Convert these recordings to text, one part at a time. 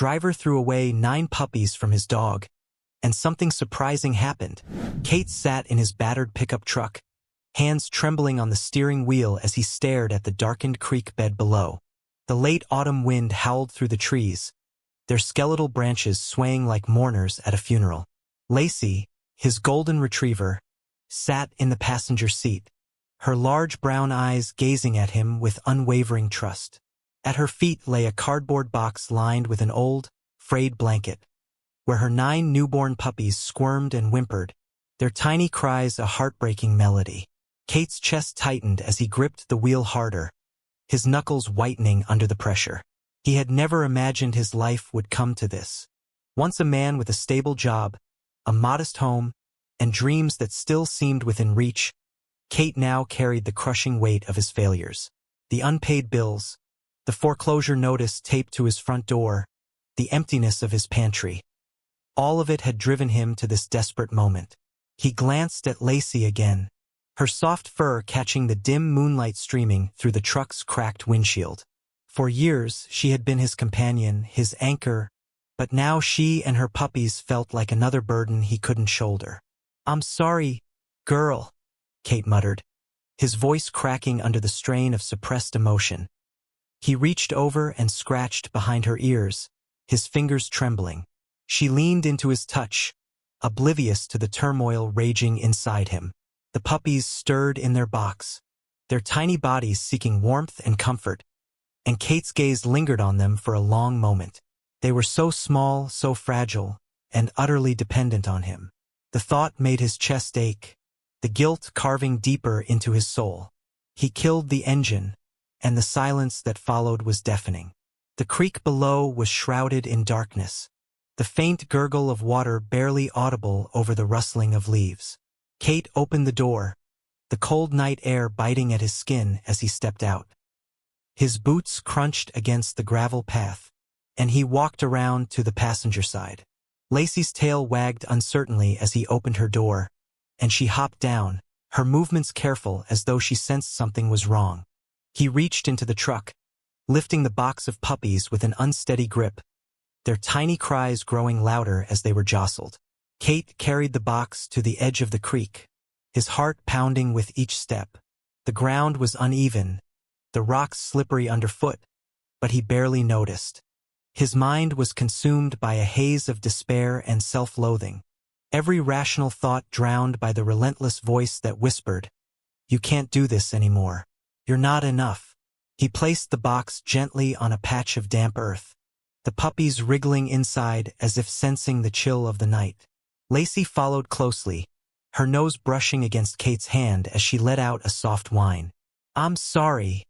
driver threw away 9 puppies from his dog, and something surprising happened. Kate sat in his battered pickup truck, hands trembling on the steering wheel as he stared at the darkened creek bed below. The late autumn wind howled through the trees, their skeletal branches swaying like mourners at a funeral. Lacy, his golden retriever, sat in the passenger seat, her large brown eyes gazing at him with unwavering trust. At her feet lay a cardboard box lined with an old, frayed blanket, where her 9 newborn puppies squirmed and whimpered, their tiny cries a heartbreaking melody. Kate's chest tightened as he gripped the wheel harder, his knuckles whitening under the pressure. He had never imagined his life would come to this. Once a man with a stable job, a modest home, and dreams that still seemed within reach, Kate now carried the crushing weight of his failures. The unpaid bills, the foreclosure notice taped to his front door, the emptiness of his pantry. All of it had driven him to this desperate moment. He glanced at Lacy again, her soft fur catching the dim moonlight streaming through the truck's cracked windshield. For years, she had been his companion, his anchor, but now she and her puppies felt like another burden he couldn't shoulder. "I'm sorry, girl," Kate muttered, his voice cracking under the strain of suppressed emotion. He reached over and scratched behind her ears, his fingers trembling. She leaned into his touch, oblivious to the turmoil raging inside him. The puppies stirred in their box, their tiny bodies seeking warmth and comfort, and Kate's gaze lingered on them for a long moment. They were so small, so fragile, and utterly dependent on him. The thought made his chest ache, the guilt carving deeper into his soul. He killed the engine, and the silence that followed was deafening. The creek below was shrouded in darkness, the faint gurgle of water barely audible over the rustling of leaves. Kate opened the door, the cold night air biting at his skin as he stepped out. His boots crunched against the gravel path, and he walked around to the passenger side. Lacy's tail wagged uncertainly as he opened her door, and she hopped down, her movements careful as though she sensed something was wrong. He reached into the truck, lifting the box of puppies with an unsteady grip, their tiny cries growing louder as they were jostled. Kate carried the box to the edge of the creek, his heart pounding with each step. The ground was uneven, the rocks slippery underfoot, but he barely noticed. His mind was consumed by a haze of despair and self-loathing, every rational thought drowned by the relentless voice that whispered, "You can't do this anymore. You're not enough." He placed the box gently on a patch of damp earth, the puppies wriggling inside as if sensing the chill of the night. Lacy followed closely, her nose brushing against Kate's hand as she let out a soft whine. "I'm sorry,"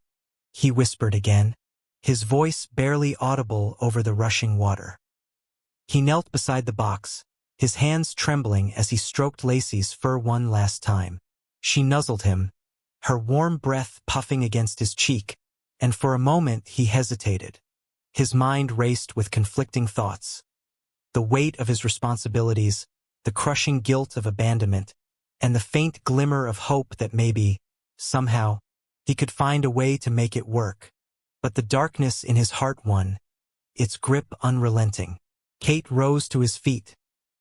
he whispered again, his voice barely audible over the rushing water. He knelt beside the box, his hands trembling as he stroked Lacy's fur one last time. She nuzzled him, her warm breath puffing against his cheek, and for a moment he hesitated. His mind raced with conflicting thoughts. The weight of his responsibilities, the crushing guilt of abandonment, and the faint glimmer of hope that maybe, somehow, he could find a way to make it work. But the darkness in his heart won, its grip unrelenting. Kate rose to his feet,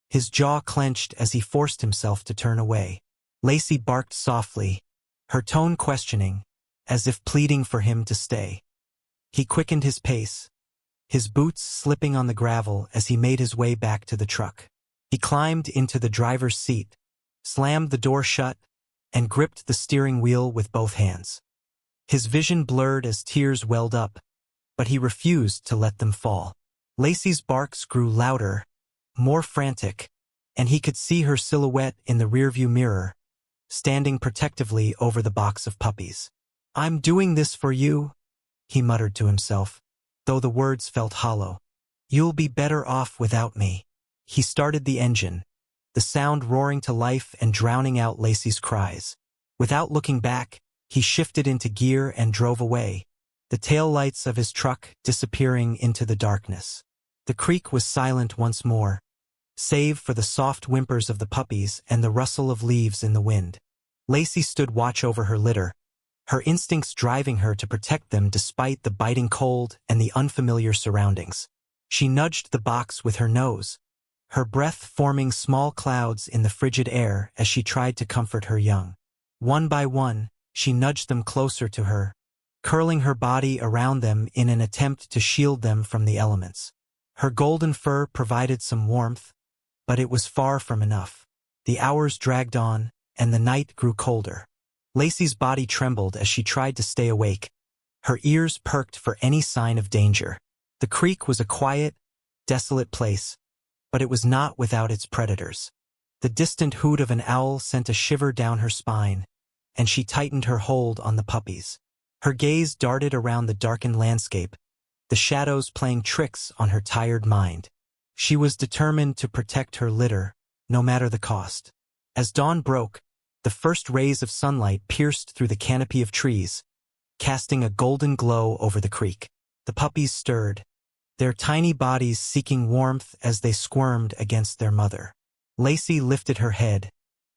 his jaw clenched as he forced himself to turn away. Lacy barked softly, her tone questioning, as if pleading for him to stay. He quickened his pace, his boots slipping on the gravel as he made his way back to the truck. He climbed into the driver's seat, slammed the door shut, and gripped the steering wheel with both hands. His vision blurred as tears welled up, but he refused to let them fall. Lacy's barks grew louder, more frantic, and he could see her silhouette in the rearview mirror, standing protectively over the box of puppies. "I'm doing this for you," he muttered to himself, though the words felt hollow. "You'll be better off without me." He started the engine, the sound roaring to life and drowning out Lacy's cries. Without looking back, he shifted into gear and drove away, the taillights of his truck disappearing into the darkness. The creek was silent once more, save for the soft whimpers of the puppies and the rustle of leaves in the wind. Lacy stood watch over her litter, her instincts driving her to protect them despite the biting cold and the unfamiliar surroundings. She nudged the box with her nose, her breath forming small clouds in the frigid air as she tried to comfort her young. One by one, she nudged them closer to her, curling her body around them in an attempt to shield them from the elements. Her golden fur provided some warmth, but it was far from enough. The hours dragged on, and the night grew colder. Lacy's body trembled as she tried to stay awake, her ears perked for any sign of danger. The creek was a quiet, desolate place, but it was not without its predators. The distant hoot of an owl sent a shiver down her spine, and she tightened her hold on the puppies. Her gaze darted around the darkened landscape, the shadows playing tricks on her tired mind. She was determined to protect her litter, no matter the cost. As dawn broke, the first rays of sunlight pierced through the canopy of trees, casting a golden glow over the creek. The puppies stirred, their tiny bodies seeking warmth as they squirmed against their mother. Lacy lifted her head,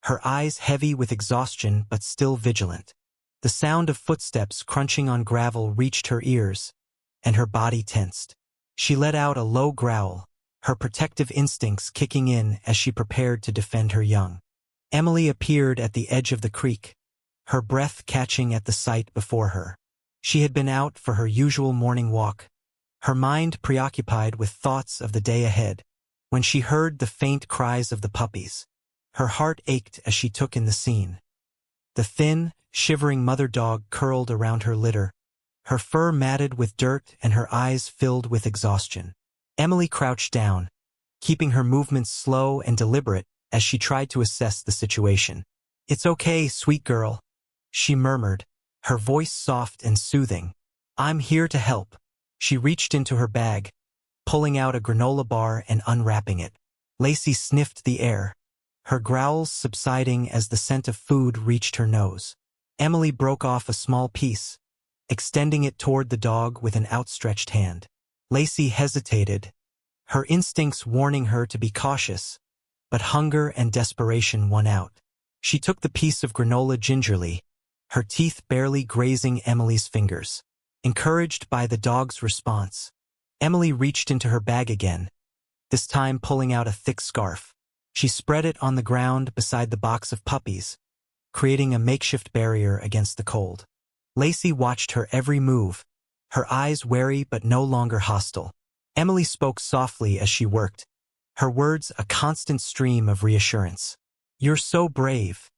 her eyes heavy with exhaustion but still vigilant. The sound of footsteps crunching on gravel reached her ears, and her body tensed. She let out a low growl, her protective instincts kicking in as she prepared to defend her young. Emily appeared at the edge of the creek, her breath catching at the sight before her. She had been out for her usual morning walk, her mind preoccupied with thoughts of the day ahead. When she heard the faint cries of the puppies, her heart ached as she took in the scene. The thin, shivering mother dog curled around her litter, her fur matted with dirt and her eyes filled with exhaustion. Emily crouched down, keeping her movements slow and deliberate as she tried to assess the situation. "It's okay, sweet girl," she murmured, her voice soft and soothing. "I'm here to help." She reached into her bag, pulling out a granola bar and unwrapping it. Lacy sniffed the air, her growls subsiding as the scent of food reached her nose. Emily broke off a small piece, extending it toward the dog with an outstretched hand. Lacy hesitated, her instincts warning her to be cautious, but hunger and desperation won out. She took the piece of granola gingerly, her teeth barely grazing Emily's fingers. Encouraged by the dog's response, Emily reached into her bag again, this time pulling out a thick scarf. She spread it on the ground beside the box of puppies, creating a makeshift barrier against the cold. Lacy watched her every move, her eyes wary but no longer hostile. Emily spoke softly as she worked, her words a constant stream of reassurance. "You're so brave,"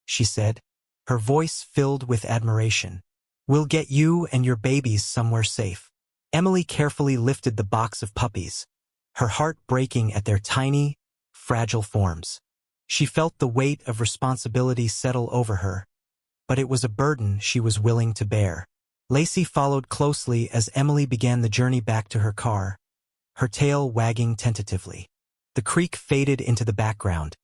she said, her voice filled with admiration. "We'll get you and your babies somewhere safe." Emily carefully lifted the box of puppies, her heart breaking at their tiny, fragile forms. She felt the weight of responsibility settle over her, but it was a burden she was willing to bear. Lacy followed closely as Emily began the journey back to her car, her tail wagging tentatively. The creek faded into the background,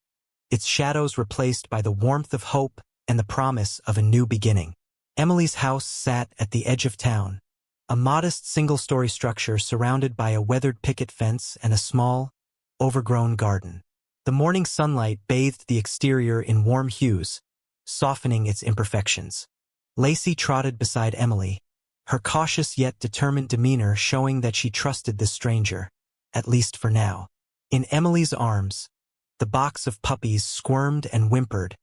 its shadows replaced by the warmth of hope and the promise of a new beginning. Emily's house sat at the edge of town, a modest single-story structure surrounded by a weathered picket fence and a small, overgrown garden. The morning sunlight bathed the exterior in warm hues, softening its imperfections. Lacy trotted beside Emily, her cautious yet determined demeanor showing that she trusted this stranger, at least for now. In Emily's arms, the box of puppies squirmed and whimpered,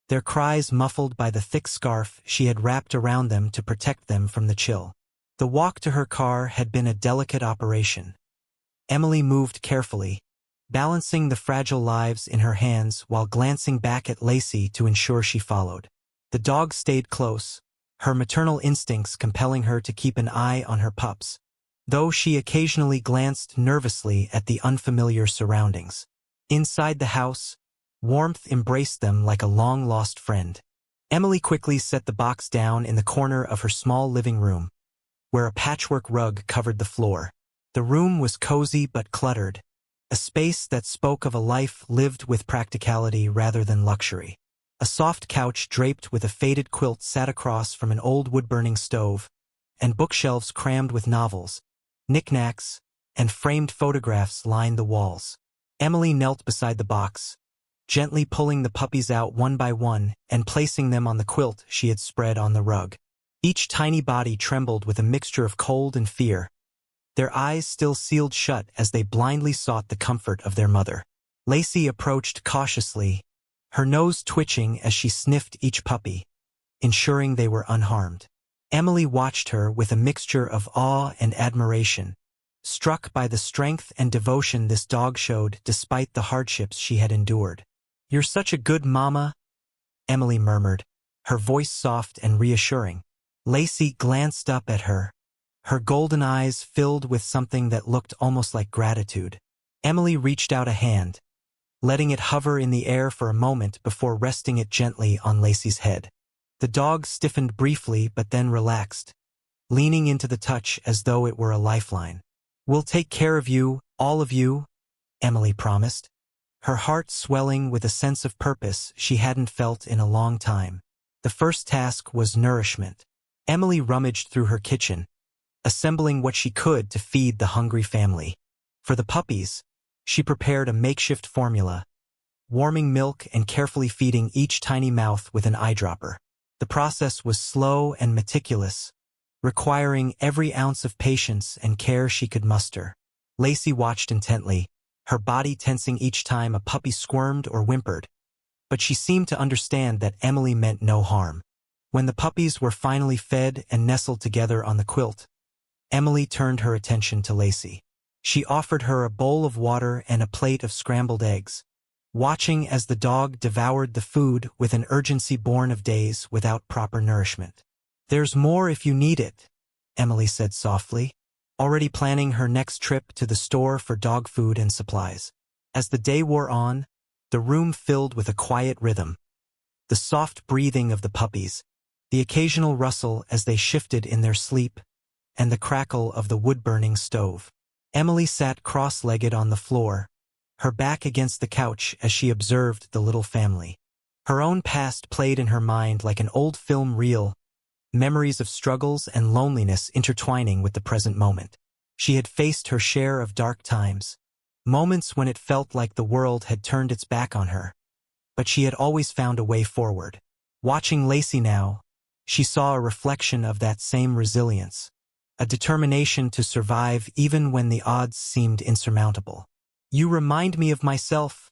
their cries muffled by the thick scarf she had wrapped around them to protect them from the chill. The walk to her car had been a delicate operation. Emily moved carefully, balancing the fragile lives in her hands while glancing back at Lacy to ensure she followed. The dog stayed close, her maternal instincts compelling her to keep an eye on her pups, though she occasionally glanced nervously at the unfamiliar surroundings. Inside the house, warmth embraced them like a long-lost friend. Emily quickly set the box down in the corner of her small living room, where a patchwork rug covered the floor. The room was cozy but cluttered, a space that spoke of a life lived with practicality rather than luxury. A soft couch draped with a faded quilt sat across from an old wood-burning stove, and bookshelves crammed with novels, knickknacks, and framed photographs lined the walls. Emily knelt beside the box, gently pulling the puppies out one by one and placing them on the quilt she had spread on the rug. Each tiny body trembled with a mixture of cold and fear, their eyes still sealed shut as they blindly sought the comfort of their mother. Lacy approached cautiously, her nose twitching as she sniffed each puppy, ensuring they were unharmed. Emily watched her with a mixture of awe and admiration, struck by the strength and devotion this dog showed despite the hardships she had endured. "You're such a good mama," Emily murmured, her voice soft and reassuring. Lacy glanced up at her, her golden eyes filled with something that looked almost like gratitude. Emily reached out a hand, letting it hover in the air for a moment before resting it gently on Lacy's head. The dog stiffened briefly but then relaxed, leaning into the touch as though it were a lifeline. "We'll take care of you, all of you," Emily promised, her heart swelling with a sense of purpose she hadn't felt in a long time. The first task was nourishment. Emily rummaged through her kitchen, assembling what she could to feed the hungry family. For the puppies, she prepared a makeshift formula, warming milk and carefully feeding each tiny mouth with an eyedropper. The process was slow and meticulous, requiring every ounce of patience and care she could muster. Lacy watched intently, her body tensing each time a puppy squirmed or whimpered, but she seemed to understand that Emily meant no harm. When the puppies were finally fed and nestled together on the quilt, Emily turned her attention to Lacy. She offered her a bowl of water and a plate of scrambled eggs, watching as the dog devoured the food with an urgency born of days without proper nourishment. "There's more if you need it," Emily said softly, already planning her next trip to the store for dog food and supplies. As the day wore on, the room filled with a quiet rhythm, the soft breathing of the puppies, the occasional rustle as they shifted in their sleep, and the crackle of the wood-burning stove. Emily sat cross-legged on the floor, her back against the couch as she observed the little family. Her own past played in her mind like an old film reel, memories of struggles and loneliness intertwining with the present moment. She had faced her share of dark times, moments when it felt like the world had turned its back on her, but she had always found a way forward. Watching Lacy now, she saw a reflection of that same resilience, a determination to survive even when the odds seemed insurmountable. "You remind me of myself,"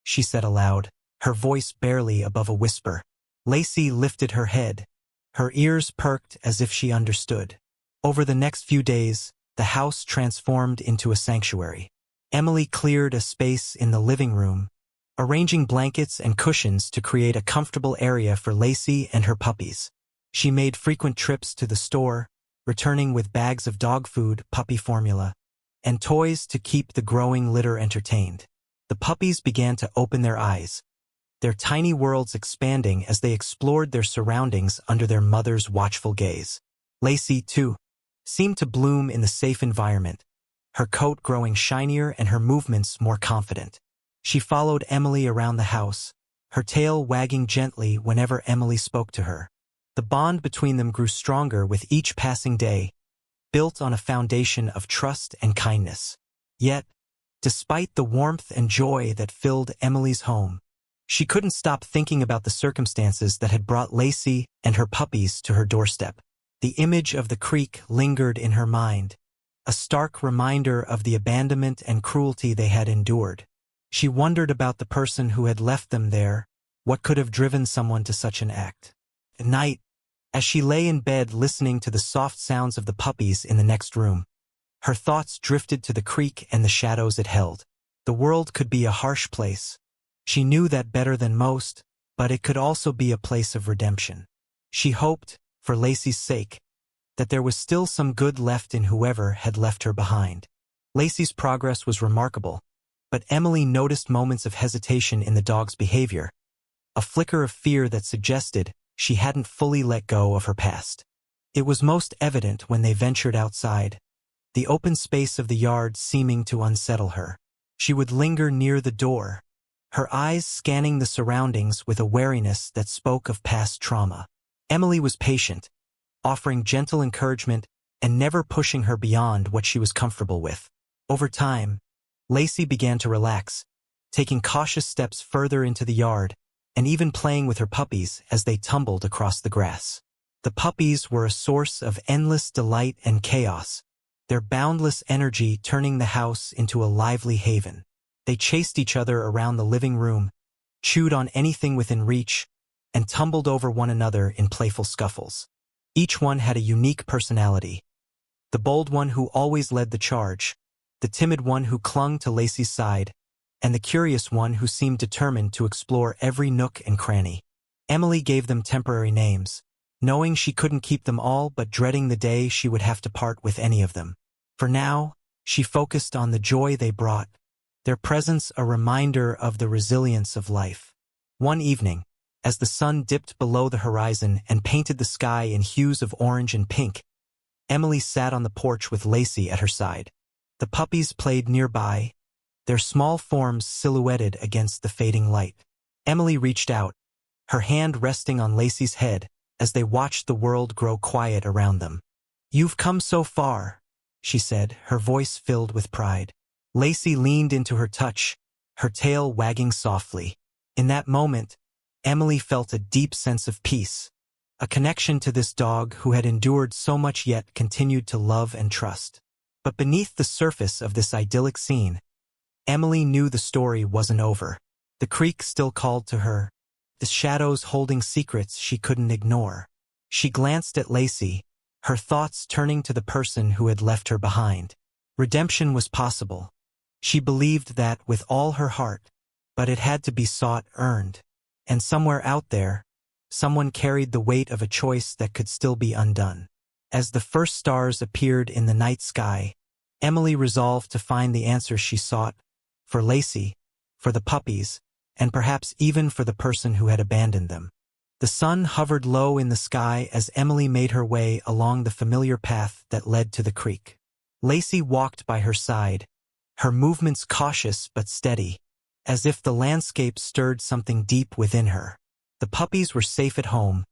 she said aloud, her voice barely above a whisper. Lacy lifted her head, her ears perked as if she understood. Over the next few days, the house transformed into a sanctuary. Emily cleared a space in the living room, arranging blankets and cushions to create a comfortable area for Lacy and her puppies. She made frequent trips to the store, returning with bags of dog food, puppy formula, and toys to keep the growing litter entertained. The puppies began to open their eyes, their tiny worlds expanding as they explored their surroundings under their mother's watchful gaze. Lacy, too, seemed to bloom in the safe environment, her coat growing shinier and her movements more confident. She followed Emily around the house, her tail wagging gently whenever Emily spoke to her. The bond between them grew stronger with each passing day, built on a foundation of trust and kindness. Yet, despite the warmth and joy that filled Emily's home, she couldn't stop thinking about the circumstances that had brought Lacy and her puppies to her doorstep. The image of the creek lingered in her mind, a stark reminder of the abandonment and cruelty they had endured. She wondered about the person who had left them there, what could have driven someone to such an act. At night, as she lay in bed listening to the soft sounds of the puppies in the next room, her thoughts drifted to the creek and the shadows it held. The world could be a harsh place. She knew that better than most, but it could also be a place of redemption. She hoped, for Lacy's sake, that there was still some good left in whoever had left her behind. Lacy's progress was remarkable, but Emily noticed moments of hesitation in the dog's behavior, a flicker of fear that suggested she hadn't fully let go of her past. It was most evident when they ventured outside, the open space of the yard seeming to unsettle her. She would linger near the door, her eyes scanning the surroundings with a wariness that spoke of past trauma. Emily was patient, offering gentle encouragement and never pushing her beyond what she was comfortable with. Over time, Lacy began to relax, taking cautious steps further into the yard, and even playing with her puppies as they tumbled across the grass. The puppies were a source of endless delight and chaos, their boundless energy turning the house into a lively haven. They chased each other around the living room, chewed on anything within reach, and tumbled over one another in playful scuffles. Each one had a unique personality. The bold one who always led the charge, the timid one who clung to Lacy's side, and the curious one who seemed determined to explore every nook and cranny. Emily gave them temporary names, knowing she couldn't keep them all but dreading the day she would have to part with any of them. For now, she focused on the joy they brought, their presence a reminder of the resilience of life. One evening, as the sun dipped below the horizon and painted the sky in hues of orange and pink, Emily sat on the porch with Lacy at her side. The puppies played nearby, their small forms silhouetted against the fading light. Emily reached out, her hand resting on Lacy's head as they watched the world grow quiet around them. "You've come so far," she said, her voice filled with pride. Lacy leaned into her touch, her tail wagging softly. In that moment, Emily felt a deep sense of peace, a connection to this dog who had endured so much yet continued to love and trust. But beneath the surface of this idyllic scene, Emily knew the story wasn't over. The creek still called to her, the shadows holding secrets she couldn't ignore. She glanced at Lacy, her thoughts turning to the person who had left her behind. Redemption was possible. She believed that with all her heart, but it had to be sought, earned. And somewhere out there, someone carried the weight of a choice that could still be undone. As the first stars appeared in the night sky, Emily resolved to find the answer she sought, for Lacy, for the puppies, and perhaps even for the person who had abandoned them. The sun hovered low in the sky as Emily made her way along the familiar path that led to the creek. Lacy walked by her side, her movements cautious but steady, as if the landscape stirred something deep within her. The puppies were safe at home,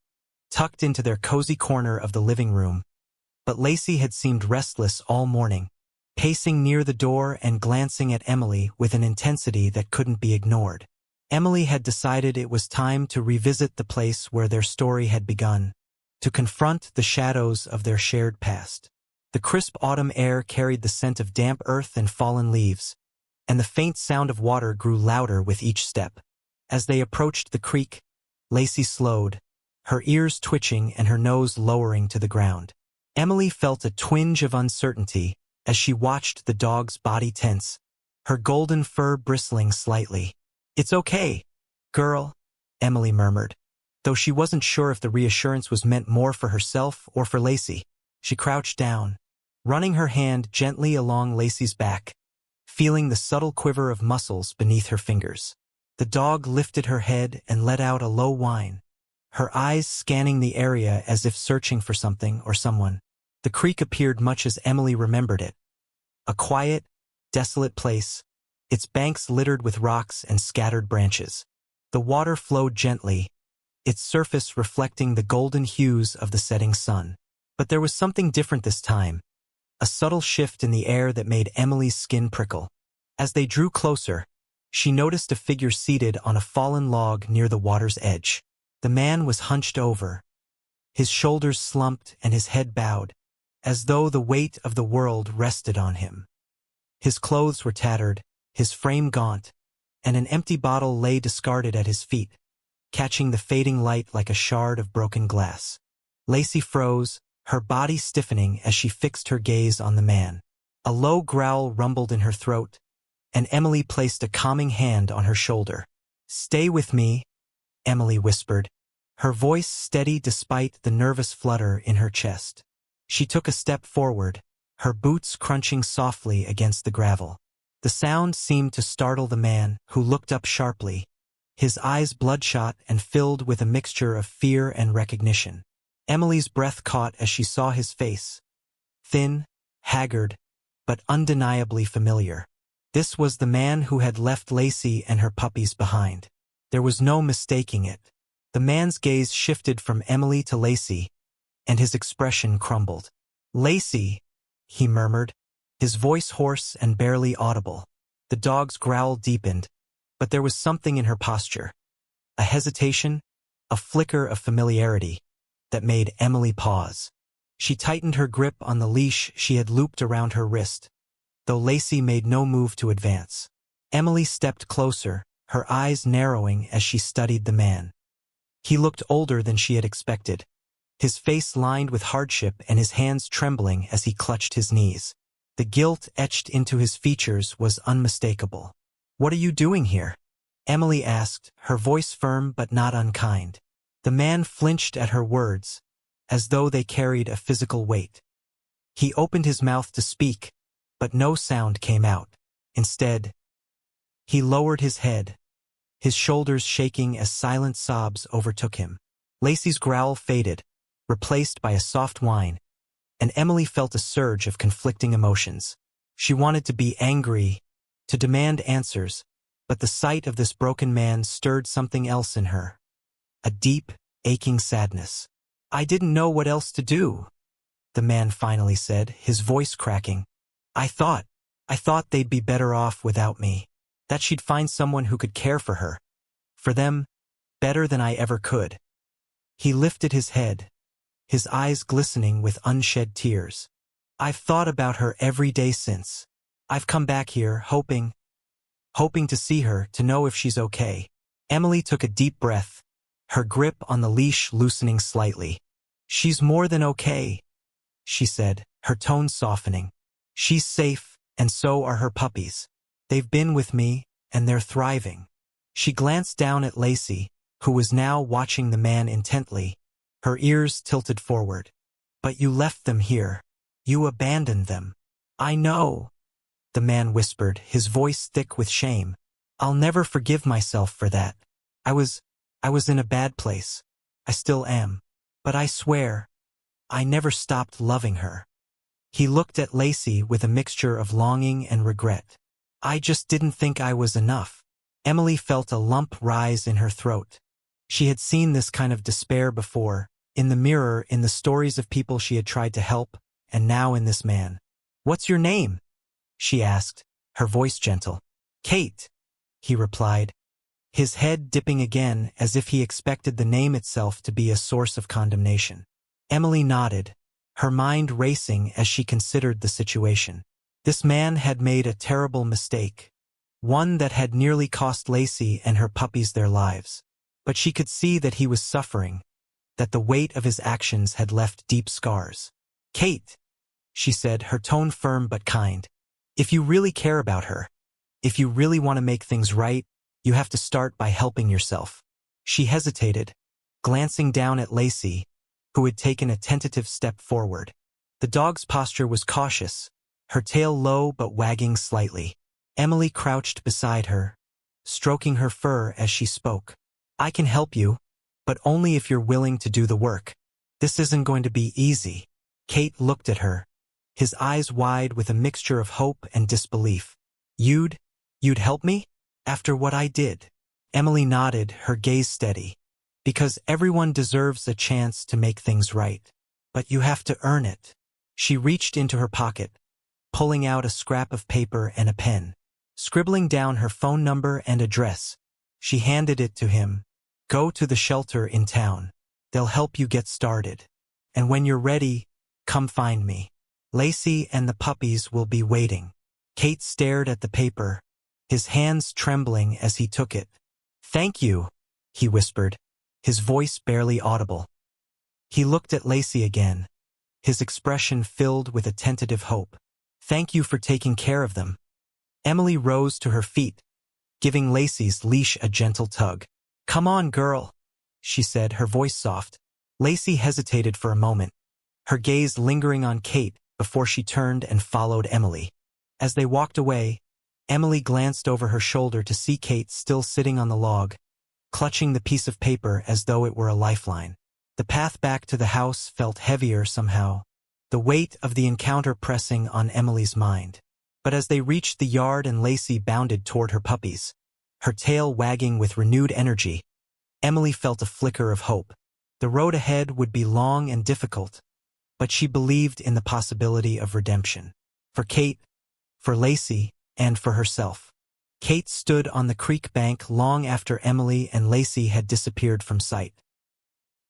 tucked into their cozy corner of the living room, but Lacy had seemed restless all morning, pacing near the door and glancing at Emily with an intensity that couldn't be ignored. Emily had decided it was time to revisit the place where their story had begun, to confront the shadows of their shared past. The crisp autumn air carried the scent of damp earth and fallen leaves, and the faint sound of water grew louder with each step. As they approached the creek, Lacy slowed, her ears twitching and her nose lowering to the ground. Emily felt a twinge of uncertainty as she watched the dog's body tense, her golden fur bristling slightly. "It's okay, girl," Emily murmured, though she wasn't sure if the reassurance was meant more for herself or for Lacy. She crouched down, running her hand gently along Lacy's back, feeling the subtle quiver of muscles beneath her fingers. The dog lifted her head and let out a low whine, her eyes scanning the area as if searching for something or someone. The creek appeared much as Emily remembered it. A quiet, desolate place, its banks littered with rocks and scattered branches. The water flowed gently, its surface reflecting the golden hues of the setting sun. But there was something different this time, a subtle shift in the air that made Emily's skin prickle. As they drew closer, she noticed a figure seated on a fallen log near the water's edge. The man was hunched over, his shoulders slumped and his head bowed, as though the weight of the world rested on him. His clothes were tattered, his frame gaunt, and an empty bottle lay discarded at his feet, catching the fading light like a shard of broken glass. Lacy froze, her body stiffening as she fixed her gaze on the man. A low growl rumbled in her throat, and Emily placed a calming hand on her shoulder. "Stay with me," Emily whispered, her voice steady despite the nervous flutter in her chest. She took a step forward, her boots crunching softly against the gravel. The sound seemed to startle the man, who looked up sharply, his eyes bloodshot and filled with a mixture of fear and recognition. Emily's breath caught as she saw his face, thin, haggard, but undeniably familiar. This was the man who had left Lacy and her puppies behind. There was no mistaking it. The man's gaze shifted from Emily to Lacy, and his expression crumbled. "Lacy," he murmured, his voice hoarse and barely audible. The dog's growl deepened, but there was something in her posture, a hesitation, a flicker of familiarity, that made Emily pause. She tightened her grip on the leash she had looped around her wrist, though Lacy made no move to advance. Emily stepped closer, her eyes narrowing as she studied the man. He looked older than she had expected, his face lined with hardship and his hands trembling as he clutched his knees. The guilt etched into his features was unmistakable. "What are you doing here?" Emily asked, her voice firm but not unkind. The man flinched at her words, as though they carried a physical weight. He opened his mouth to speak, but no sound came out. Instead, he lowered his head, his shoulders shaking as silent sobs overtook him. Lacy's growl faded, replaced by a soft whine, and Emily felt a surge of conflicting emotions. She wanted to be angry, to demand answers, but the sight of this broken man stirred something else in her. A deep, aching sadness. "I didn't know what else to do," the man finally said, his voice cracking. I thought they'd be better off without me. That she'd find someone who could care for her. For them, better than I ever could." He lifted his head, his eyes glistening with unshed tears. "I've thought about her every day since. I've come back here, hoping to see her, to know if she's okay." Emily took a deep breath, her grip on the leash loosening slightly. "She's more than okay," she said, her tone softening. "She's safe, and so are her puppies. They've been with me, and they're thriving." She glanced down at Lacy, who was now watching the man intently, her ears tilted forward. "But you left them here. You abandoned them." "I know," the man whispered, his voice thick with shame. "I'll never forgive myself for that. I was in a bad place. I still am. But I swear, I never stopped loving her." He looked at Lacy with a mixture of longing and regret. "I just didn't think I was enough." Emily felt a lump rise in her throat. She had seen this kind of despair before, in the mirror, in the stories of people she had tried to help, and now in this man. "What's your name?" she asked, her voice gentle. "Kate," he replied, his head dipping again as if he expected the name itself to be a source of condemnation. Emily nodded, her mind racing as she considered the situation. This man had made a terrible mistake, one that had nearly cost Lacy and her puppies their lives. But she could see that he was suffering, that the weight of his actions had left deep scars. "Kate," she said, her tone firm but kind, "if you really care about her, if you really want to make things right, you have to start by helping yourself." She hesitated, glancing down at Lacy, who had taken a tentative step forward. The dog's posture was cautious, her tail low but wagging slightly. Emily crouched beside her, stroking her fur as she spoke. "I can help you, but only if you're willing to do the work. This isn't going to be easy." Kate looked at her, his eyes wide with a mixture of hope and disbelief. You'd help me? After what I did?" Emily nodded, her gaze steady. "Because everyone deserves a chance to make things right. But you have to earn it." She reached into her pocket, pulling out a scrap of paper and a pen. Scribbling down her phone number and address, she handed it to him. "Go to the shelter in town. They'll help you get started. And when you're ready, come find me. Lacy and the puppies will be waiting." Kate stared at the paper, his hands trembling as he took it. "Thank you," he whispered, his voice barely audible. He looked at Lacy again, his expression filled with a tentative hope. "Thank you for taking care of them." Emily rose to her feet, giving Lacy's leash a gentle tug. "Come on, girl," she said, her voice soft. Lacy hesitated for a moment, her gaze lingering on Kate before she turned and followed Emily. As they walked away, Emily glanced over her shoulder to see Kate still sitting on the log, clutching the piece of paper as though it were a lifeline. The path back to the house felt heavier somehow, the weight of the encounter pressing on Emily's mind. But as they reached the yard and Lacy bounded toward her puppies, her tail wagging with renewed energy, Emily felt a flicker of hope. The road ahead would be long and difficult, but she believed in the possibility of redemption. For Kate, for Lacy, and for herself. Kate stood on the creek bank long after Emily and Lacy had disappeared from sight.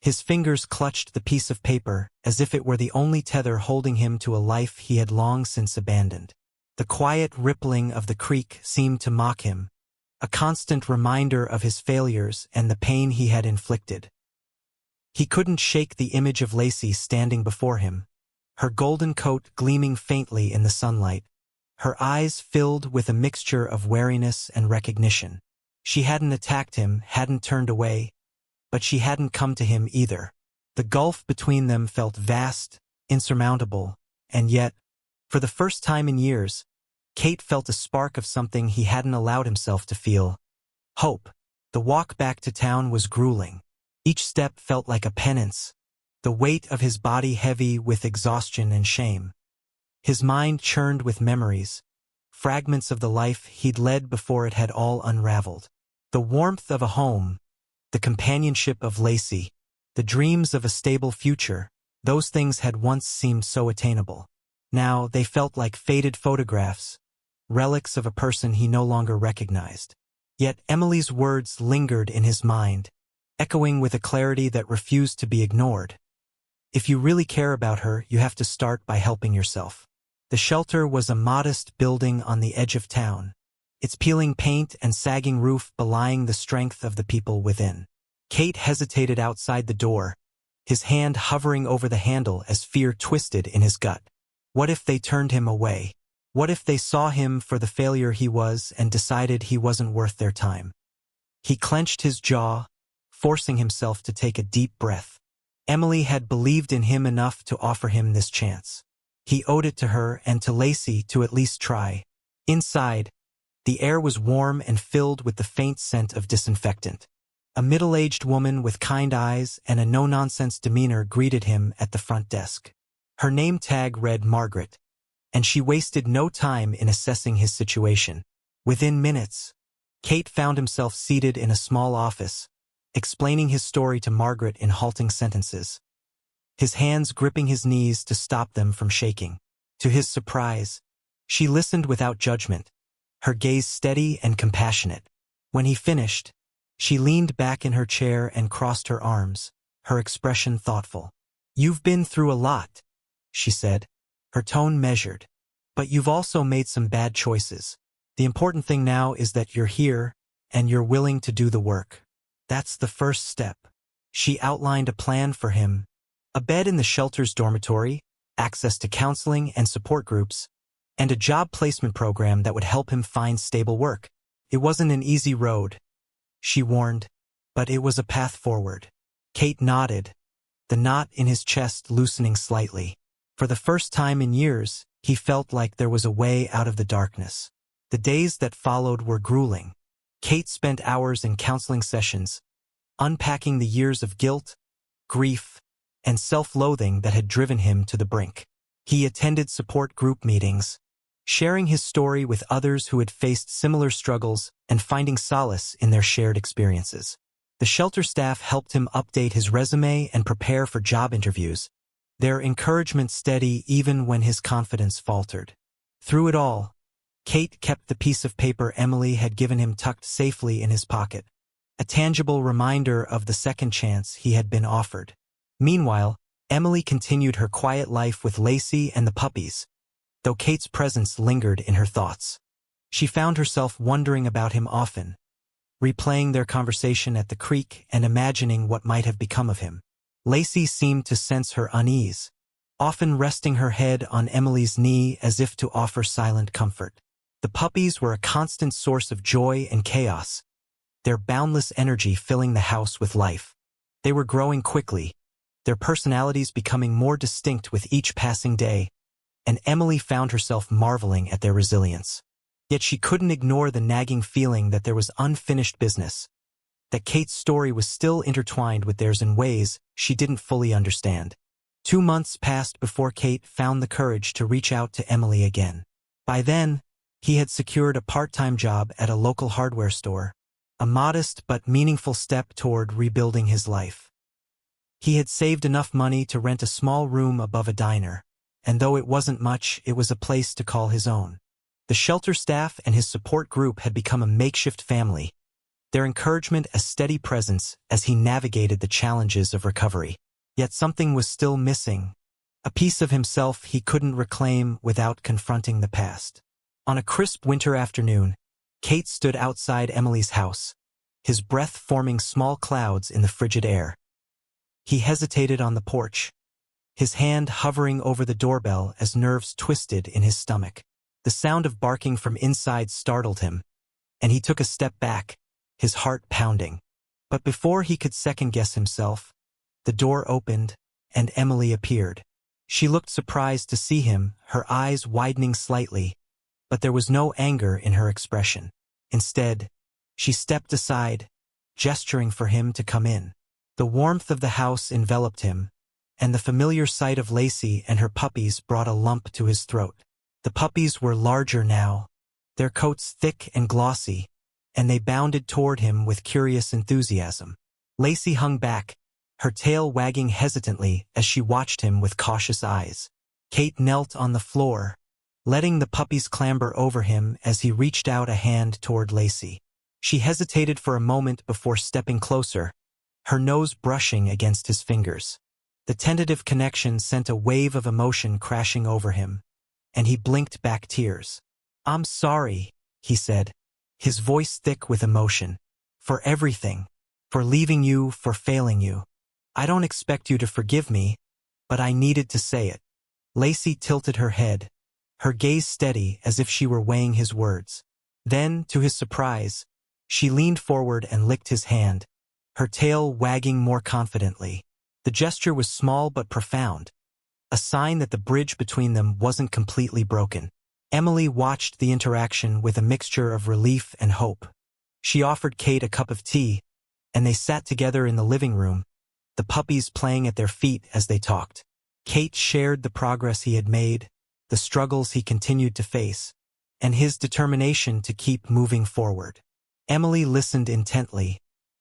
His fingers clutched the piece of paper as if it were the only tether holding him to a life he had long since abandoned. The quiet rippling of the creek seemed to mock him, a constant reminder of his failures and the pain he had inflicted. He couldn't shake the image of Lacy standing before him, her golden coat gleaming faintly in the sunlight, her eyes filled with a mixture of wariness and recognition. She hadn't attacked him, hadn't turned away, but she hadn't come to him either. The gulf between them felt vast, insurmountable, and yet, for the first time in years, Kate felt a spark of something he hadn't allowed himself to feel: hope. The walk back to town was grueling. Each step felt like a penance, the weight of his body heavy with exhaustion and shame. His mind churned with memories, fragments of the life he'd led before it had all unraveled. The warmth of a home, the companionship of Lacy, the dreams of a stable future, those things had once seemed so attainable. Now they felt like faded photographs, relics of a person he no longer recognized. Yet Emily's words lingered in his mind, echoing with a clarity that refused to be ignored. If you really care about her, you have to start by helping yourself. The shelter was a modest building on the edge of town, its peeling paint and sagging roof belying the strength of the people within. Kate hesitated outside the door, his hand hovering over the handle as fear twisted in his gut. What if they turned him away? What if they saw him for the failure he was and decided he wasn't worth their time? He clenched his jaw, forcing himself to take a deep breath. Emily had believed in him enough to offer him this chance. He owed it to her and to Lacy to at least try. Inside, the air was warm and filled with the faint scent of disinfectant. A middle-aged woman with kind eyes and a no-nonsense demeanor greeted him at the front desk. Her name tag read Margaret, and she wasted no time in assessing his situation. Within minutes, Kate found himself seated in a small office, explaining his story to Margaret in halting sentences, his hands gripping his knees to stop them from shaking. To his surprise, she listened without judgment, her gaze steady and compassionate. When he finished, she leaned back in her chair and crossed her arms, her expression thoughtful. "You've been through a lot," she said, her tone measured. "But you've also made some bad choices. The important thing now is that you're here, and you're willing to do the work. That's the first step." She outlined a plan for him: a bed in the shelter's dormitory, access to counseling and support groups, and a job placement program that would help him find stable work. It wasn't an easy road, she warned, but it was a path forward. Kate nodded, the knot in his chest loosening slightly. For the first time in years, he felt like there was a way out of the darkness. The days that followed were grueling. Kate spent hours in counseling sessions, unpacking the years of guilt, grief, and self-loathing that had driven him to the brink. He attended support group meetings, sharing his story with others who had faced similar struggles and finding solace in their shared experiences. The shelter staff helped him update his resume and prepare for job interviews, their encouragement steady even when his confidence faltered. Through it all, Kate kept the piece of paper Emily had given him tucked safely in his pocket, a tangible reminder of the second chance he had been offered. Meanwhile, Emily continued her quiet life with Lacy and the puppies, though Kate's presence lingered in her thoughts. She found herself wondering about him often, replaying their conversation at the creek and imagining what might have become of him. Lacy seemed to sense her unease, often resting her head on Emily's knee as if to offer silent comfort. The puppies were a constant source of joy and chaos, their boundless energy filling the house with life. They were growing quickly, their personalities becoming more distinct with each passing day, and Emily found herself marveling at their resilience. Yet she couldn't ignore the nagging feeling that there was unfinished business, that Kate's story was still intertwined with theirs in ways she didn't fully understand. 2 months passed before Kate found the courage to reach out to Emily again. By then, he had secured a part-time job at a local hardware store, a modest but meaningful step toward rebuilding his life. He had saved enough money to rent a small room above a diner, and though it wasn't much, it was a place to call his own. The shelter staff and his support group had become a makeshift family, their encouragement a steady presence as he navigated the challenges of recovery. Yet something was still missing, a piece of himself he couldn't reclaim without confronting the past. On a crisp winter afternoon, Kate stood outside Emily's house, his breath forming small clouds in the frigid air. He hesitated on the porch, his hand hovering over the doorbell as nerves twisted in his stomach. The sound of barking from inside startled him, and he took a step back, his heart pounding. But before he could second-guess himself, the door opened, and Emily appeared. She looked surprised to see him, her eyes widening slightly, but there was no anger in her expression. Instead, she stepped aside, gesturing for him to come in. The warmth of the house enveloped him, and the familiar sight of Lacy and her puppies brought a lump to his throat. The puppies were larger now, their coats thick and glossy, and they bounded toward him with curious enthusiasm. Lacy hung back, her tail wagging hesitantly as she watched him with cautious eyes. Kate knelt on the floor, letting the puppies clamber over him as he reached out a hand toward Lacy. She hesitated for a moment before stepping closer, her nose brushing against his fingers. The tentative connection sent a wave of emotion crashing over him, and he blinked back tears. "I'm sorry," he said, his voice thick with emotion. "For everything. For leaving you, for failing you. I don't expect you to forgive me, but I needed to say it." Lacy tilted her head, her gaze steady as if she were weighing his words. Then, to his surprise, she leaned forward and licked his hand, her tail wagging more confidently. The gesture was small but profound, a sign that the bridge between them wasn't completely broken. Emily watched the interaction with a mixture of relief and hope. She offered Kate a cup of tea, and they sat together in the living room, the puppies playing at their feet as they talked. Kate shared the progress he had made, the struggles he continued to face, and his determination to keep moving forward. Emily listened intently,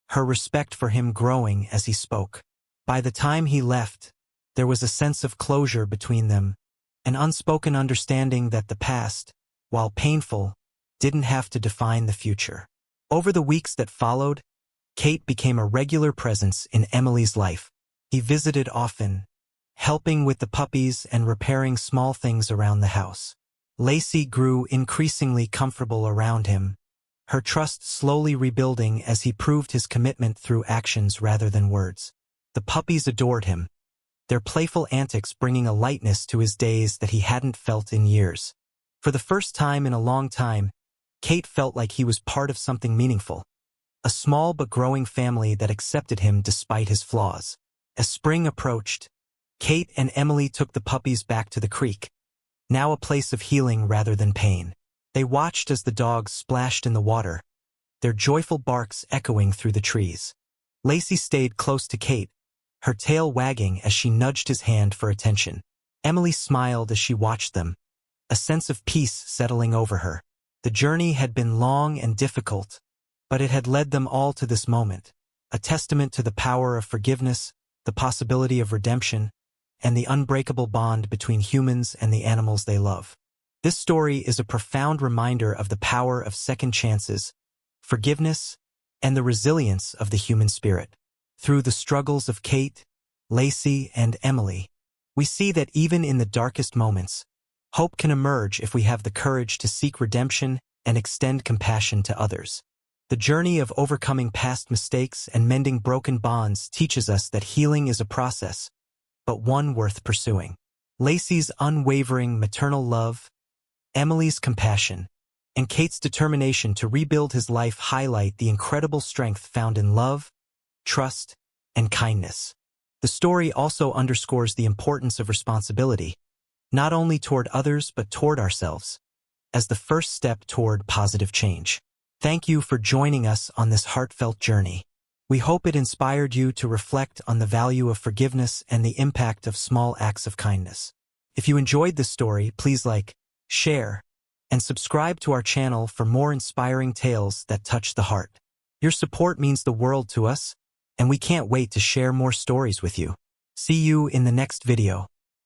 her respect for him growing as he spoke. By the time he left, there was a sense of closure between them, an unspoken understanding that the past, while painful, didn't have to define the future. Over the weeks that followed, Kate became a regular presence in Emily's life. He visited often, helping with the puppies and repairing small things around the house. Lacy grew increasingly comfortable around him, her trust slowly rebuilding as he proved his commitment through actions rather than words. The puppies adored him, their playful antics bringing a lightness to his days that he hadn't felt in years. For the first time in a long time, Kate felt like he was part of something meaningful, a small but growing family that accepted him despite his flaws. As spring approached, Kate and Emily took the puppies back to the creek, now a place of healing rather than pain. They watched as the dogs splashed in the water, their joyful barks echoing through the trees. Lacy stayed close to Kate, her tail wagging as she nudged his hand for attention. Emily smiled as she watched them, a sense of peace settling over her. The journey had been long and difficult, but it had led them all to this moment, a testament to the power of forgiveness, the possibility of redemption, and the unbreakable bond between humans and the animals they love. This story is a profound reminder of the power of second chances, forgiveness, and the resilience of the human spirit. Through the struggles of Kate, Lacy, and Emily, we see that even in the darkest moments, hope can emerge if we have the courage to seek redemption and extend compassion to others. The journey of overcoming past mistakes and mending broken bonds teaches us that healing is a process, but one worth pursuing. Lacy's unwavering maternal love, Emily's compassion, and Kate's determination to rebuild his life highlight the incredible strength found in love, trust, and kindness. The story also underscores the importance of responsibility, not only toward others but toward ourselves, as the first step toward positive change. Thank you for joining us on this heartfelt journey. We hope it inspired you to reflect on the value of forgiveness and the impact of small acts of kindness. If you enjoyed this story, please like, share, and subscribe to our channel for more inspiring tales that touch the heart. Your support means the world to us, and we can't wait to share more stories with you. See you in the next video.